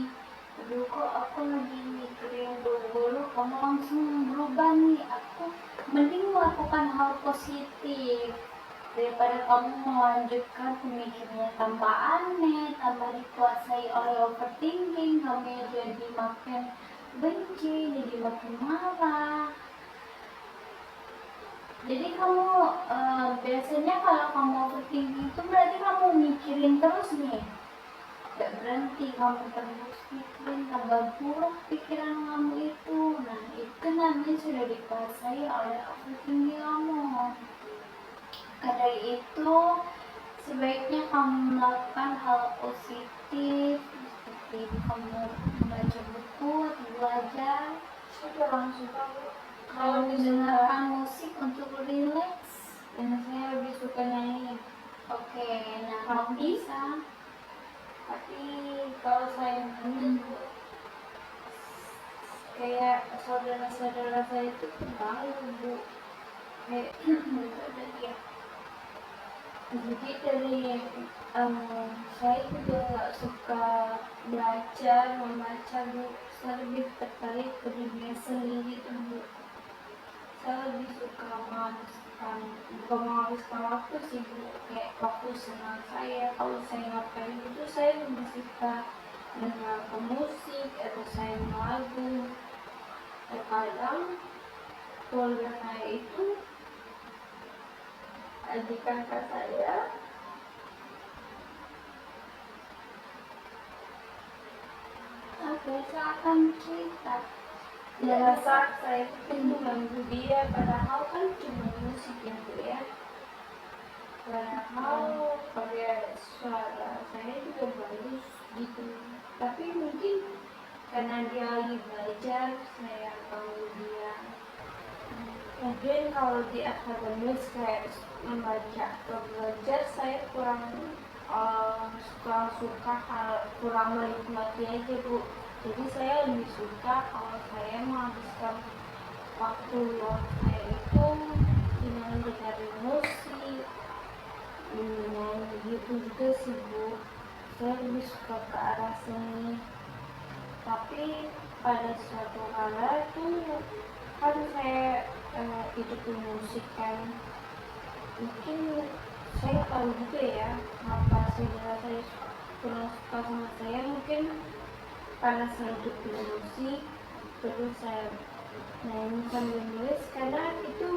Aduh, kok aku lagi mikirin buru-buru, kamu langsung berubah nih. Aku mending melakukan hal positif daripada kamu melanjutkan pemikirannya tambah aneh, tambah dikuasai oleh overthinking, kamu jadi makin benci, jadi makin marah. Jadi kamu biasanya kalau kamu overthinking itu berarti kamu mikirin terus nih, gak berhenti, kamu terus pikirin, tambah buruk pikiran kamu itu. Nah, itu namanya sudah dikuasai oleh overthinking kamu. Karena itu sebaiknya kamu melakukan hal positif seperti kamu membaca buku atau belajar. Saya kurang suka Bu. Kalau mendengarkan musik untuk rileks. Dan saya lebih suka nyanyi. Oke, nah kamu bisa. Tapi kalau saya nyanyi Bu, kayak saudara-saudara saya itu kebal Bu. Kayak Ya. jadi dari saya juga nggak suka membaca Bu. Saya lebih tertarik ke dunia seni gitu Bu. Saya lebih suka bukan menghabiskan waktu sih Bu, kayak waktu senang saya. Kalau saya ngapain itu saya lebih suka dengar musik atau saya lagu. Terkadang keluarga saya itu adik kakak saya Oke, silakan cerita. merasa saya itu mengganggu dia, padahal kan cuma musik yang Bu ya. Padahal pada suara saya juga bagus gitu, tapi mungkin karena dia lagi belajar saya ganggu dia. Mungkin kalau di akademis kayak membaca atau belajar saya kurang kurang menikmati aja Bu. Jadi saya lebih suka kalau saya menghabiskan waktu luang saya itu dengan dengerin musik, nyanyi gitu juga sih Bu. Saya lebih suka ke arah seni. Tapi pada suatu kala tuh kan saya hidupin musik kan, mungkin saya tahu juga ya kenapa saudara saya kurang suka sama saya. Mungkin karena saya hidupin musik terus saya nyanyi sambil nulis, karena itu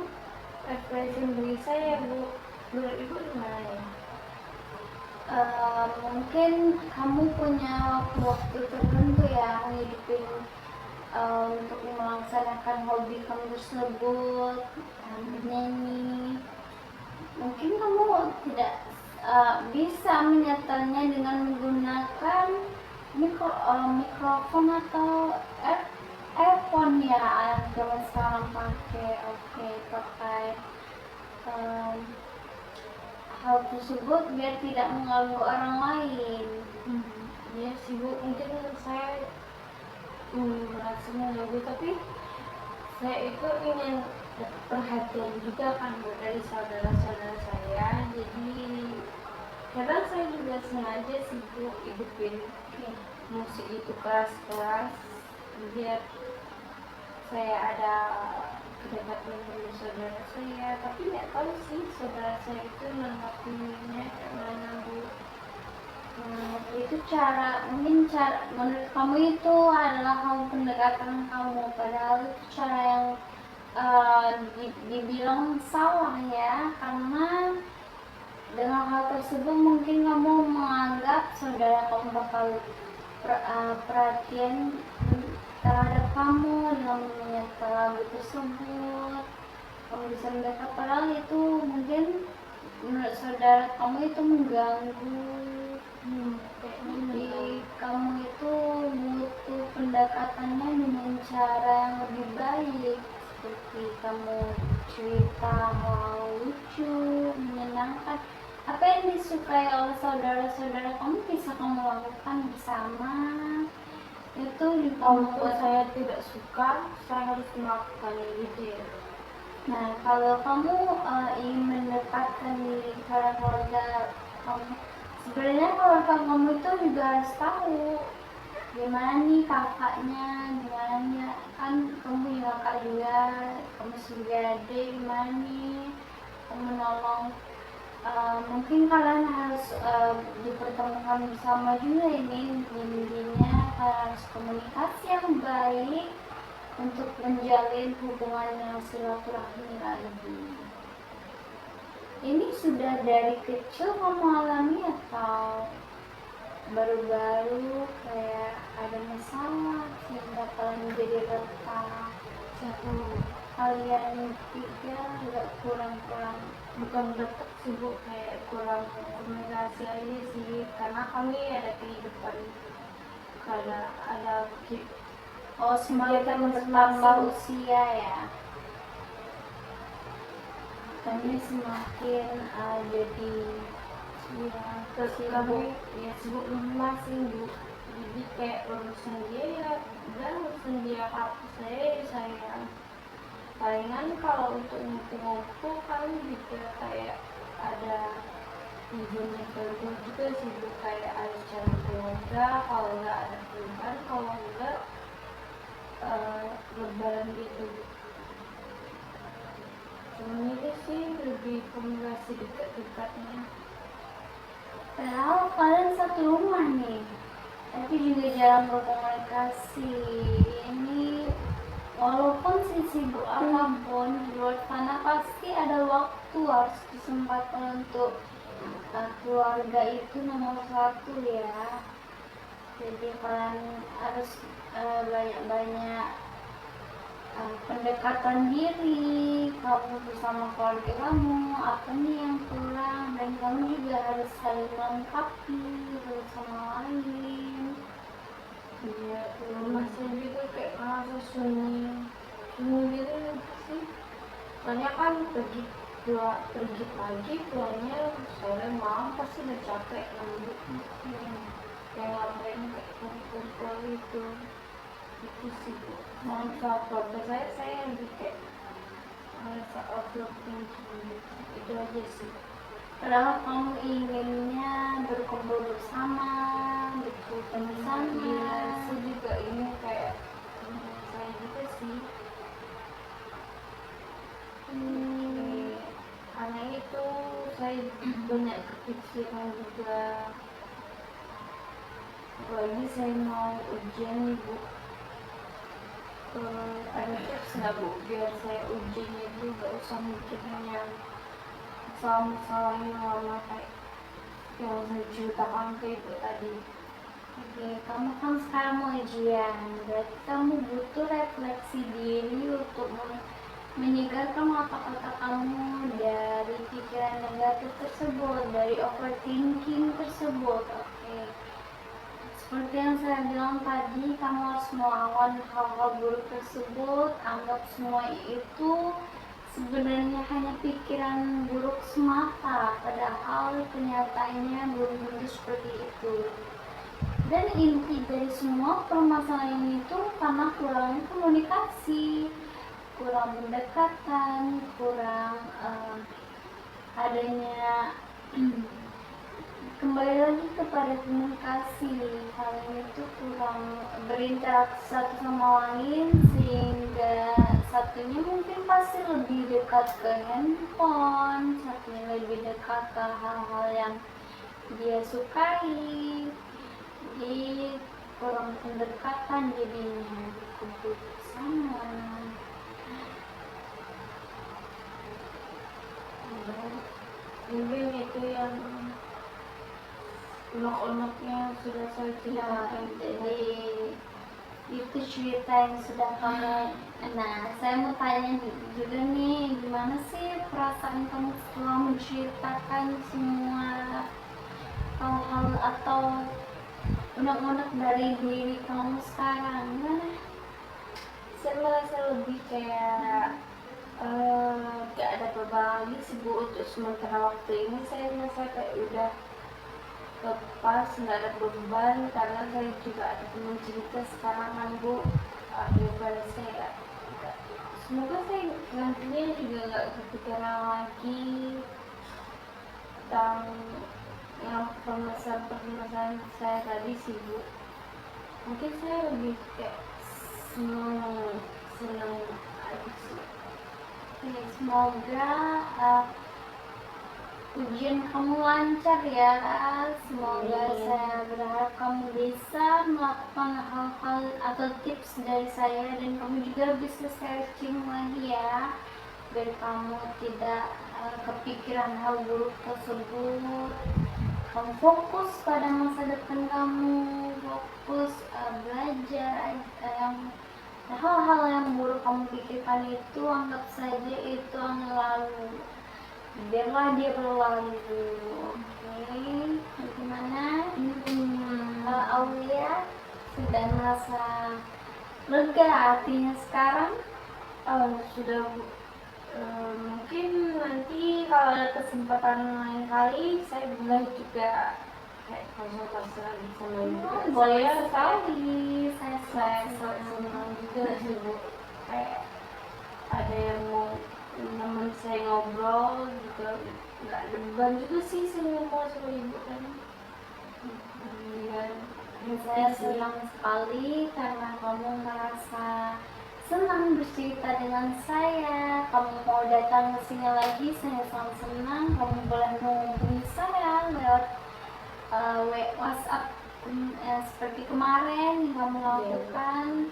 refreshing bagi saya Bu. Menurut Ibu gimana ya? Mungkin kamu punya waktu-waktu tertentu ya ngidupin untuk melaksanakan hobi kamu tersebut, bernyanyi. Mungkin kamu tidak bisa menyetelnya dengan menggunakan mikrofon atau earphone ya, zaman sekarang pakai. Oke, pakai hal tersebut biar tidak mengganggu orang lain. Ya sih Bu, mungkin saya merasa mengganggu, tapi saya itu ingin perhatian juga kan Bu dari saudara-saudara saya. Jadi kadang saya juga sengaja sih Bu hidupin musik itu keras-keras biar saya ada kedekatan dengan saudara saya. Tapi nggak tahu sih saudara saya itu menanggapinya gimana Bu. Itu mungkin cara menurut kamu itu adalah hal pendekatan kamu, padahal itu cara yang dibilang salah ya, karena dengan hal tersebut mungkin kamu menganggap saudara kamu bakal perhatian terhadap kamu dengan menyetel lagu tersebut. Kamu bisa mendekat, padahal itu mungkin menurut saudara kamu itu mengganggu. Jadi kamu itu butuh pendekatannya dengan cara yang lebih baik, seperti kamu cerita hal lucu, menyenangkan. Apa yang disukai oleh saudara-saudara kamu bisa kamu lakukan bersama. Itu Walaupun saya tidak suka, saya harus melakukan gitu ya. Nah, kalau kamu ingin mendekatkan diri kepada keluarga kamu, sebenarnya keluarga kamu itu juga harus tahu gimana nih kakaknya, gimana nih kan kamu punya kakak juga, kamu sebagai adik gimana nih kamu menolong. Mungkin kalian harus dipertemukan bersama juga ini intinya kalian harus komunikasi yang baik untuk menjalin hubungan yang silaturahmi lagi. Ini sudah dari kecil kamu alami atau baru-baru kayak ada masalah sehingga kalian jadi retak? Kalian tiga nggak kurang-kurang, Bukan retak sih Bu, kayak kurang komunikasi aja sih, karena kami ada kehidupan, ada semakin kegiatan bertambah masing-masing. usia ya, kami semakin jadi Ya, terus kami ya sibuk masing-masing Bu, jadi kayak urusan dia ya udah, urusan dia apa saya palingan kalau untuk ngumpul-ngumpul kan juga kayak ada izinnya keluar juga sih Bu, kayak ada cara keluarga, kalau nggak ada keluar, kalau nggak lebaran gitu Bu. Cuma itu sih lebih komunikasi dekat-dekatnya. padahal kalian satu rumah nih tapi juga jarang berkomunikasi. Ini walaupun sibuk apapun di luar sana pasti ada waktu, harus kesempatan untuk keluarga itu nomor satu ya. Jadi kalian harus banyak-banyak pendekatan diri kamu bersama keluarga kamu, apa nih yang kurang, dan kamu juga harus saling melengkapi satu sama lain. Iya, rumah saya juga kayak merasa sunyi gitu sih. Soalnya kan pergi pagi, pulangnya sore malam pasti udah capek kan Bu. Kayak ngapain kayak kumpul itu sih Bu. Soal keluarga saya lebih kayak merasa overthinking itu aja sih. Padahal kamu inginnya berkumpul bersama, berkumpul bersama. Iya, saya juga ini kayak saya juga sih. Karena itu saya banyak kepikiran juga, apalagi saya mau ujian nih Bu. Ada tips nggak Bu biar saya ujiannya itu nggak usah mikirin yang masalah yang lama kayak yang saya ceritakan ke Ibu tadi. Oke, kamu kan sekarang mau ujian, berarti kamu butuh refleksi diri untuk menyegarkan otak-otak kamu dari pikiran negatif tersebut, dari overthinking tersebut. Oke, seperti yang saya bilang tadi, kamu harus melawan hal-hal buruk tersebut. Anggap semua itu sebenarnya hanya pikiran buruk semata, padahal kenyataannya belum tentu seperti itu. Dan inti dari semua permasalahan itu karena kurangnya komunikasi, kurang pendekatan, kurang adanya kembali lagi kepada komunikasi. Kalian itu kurang berinteraksi satu sama lain, sehingga satunya mungkin pasti lebih dekat ke handphone, satunya lebih dekat ke hal-hal yang dia sukai. Jadi kurang pendekatan jadinya kumpul bersama. Mungkin itu yang unek-uneknya sudah saya ceritakan. Jadi itu cerita yang sudah kamu. Nah, saya mau tanya juga nih, gimana sih perasaan kamu setelah menceritakan semua hal-hal atau unek-unek dari diri kamu sekarang? Gimana? Saya merasa lebih kayak gak ada beban lagi sih Bu, untuk sementara waktu ini saya merasa kayak udah lepas, nggak ada beban, karena saya juga ada teman cerita sekarang kan Bu. Daripada saya semoga saya nantinya juga nggak kepikiran lagi tentang yang permasalahan saya tadi sih Bu. Mungkin saya lebih kayak senang aja sih. Oke, semoga ujian kamu lancar ya. Semoga saya berharap kamu bisa melakukan hal-hal atau tips dari saya dan kamu juga bisa searching lagi ya, biar kamu tidak kepikiran hal buruk tersebut. Kamu fokus pada masa depan kamu, fokus belajar yang hal-hal yang buruk kamu pikirkan itu anggap saja itu yang lalu, biarlah dia berlalu. Oke, bagaimana? Aulia sudah merasa lega hatinya sekarang? Sudah Bu. Mungkin nanti kalau ada kesempatan lain kali saya boleh juga kayak konsultasi lagi sama ibu. Boleh Saya sekali, saya senang juga sih Bu, kayak ada yang mau teman saya ngobrol juga, nggak ada beban juga sih saya ngomong sama ibu kan. Iya, Saya senang sekali karena kamu merasa senang bercerita dengan saya. Kamu mau datang ke sini lagi, saya sangat senang. Kamu boleh menghubungi saya lewat WhatsApp seperti kemarin yang kamu lakukan.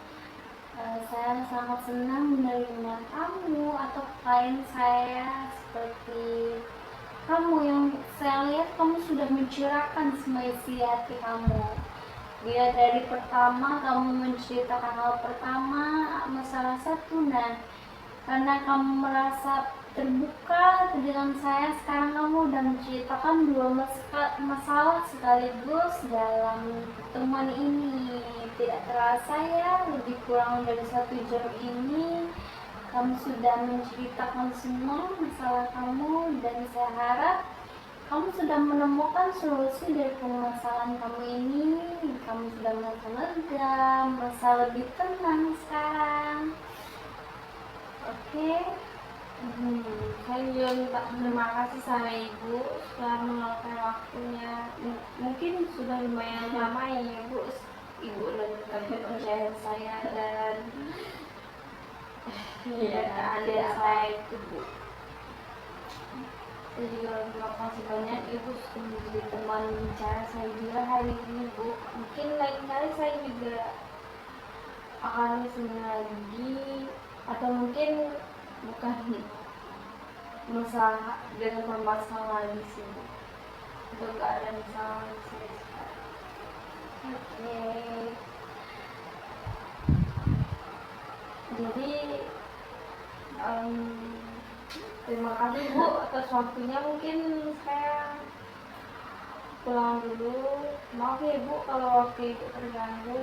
Saya sangat senang menerima kamu atau klien saya seperti kamu yang saya lihat kamu sudah mencurahkan semua isi hati kamu. Dia dari pertama kamu menceritakan hal pertama masalah satu, dan karena kamu merasa terbuka dengan saya, sekarang kamu udah menceritakan dua masalah sekaligus dalam pertemuan ini. Tidak terasa ya, lebih kurang dari 1 jam ini kamu sudah menceritakan semua masalah kamu, dan saya harap kamu sudah menemukan solusi dari permasalahan kamu ini. Kamu sudah merasa lega, merasa lebih tenang sekarang. Oke. Saya juga minta terima kasih sama ibu sudah meluangkan waktunya. Mungkin sudah lumayan lama ya Bu, ibu dan kepercayaan saya dan adik saya itu Bu. Saya juga terima kasih banyak ibu sudah menjadi teman bicara saya juga hari ini Bu. Mungkin lain kali saya juga akan kesini lagi, atau mungkin bukan masalah dengan permasalahan lagi sih Bu. Itu nggak ada masalah di sini sekarang. Oke. Jadi terima kasih Bu atas waktunya. Mungkin saya pulang dulu. Maaf ya Bu kalau waktu itu terganggu.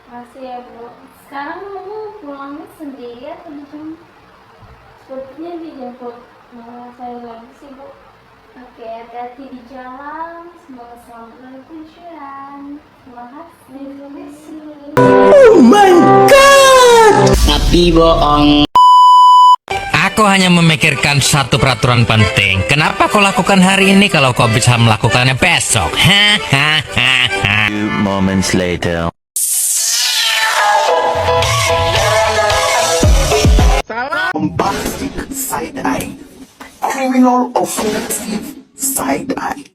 Makasih ya Bu. Sekarang kamu pulangnya sendiri atau dijemput? Sepertinya dijemput saya lagi sih Bu. Oke, hati-hati di jalan. Semoga selamat dari tujuan. Terima kasih. Tapi bohong. Aku hanya memikirkan satu peraturan penting. Kenapa kau lakukan hari ini kalau kau bisa melakukannya besok? Few moments later. Bombastic side eye, criminal offensive side eye.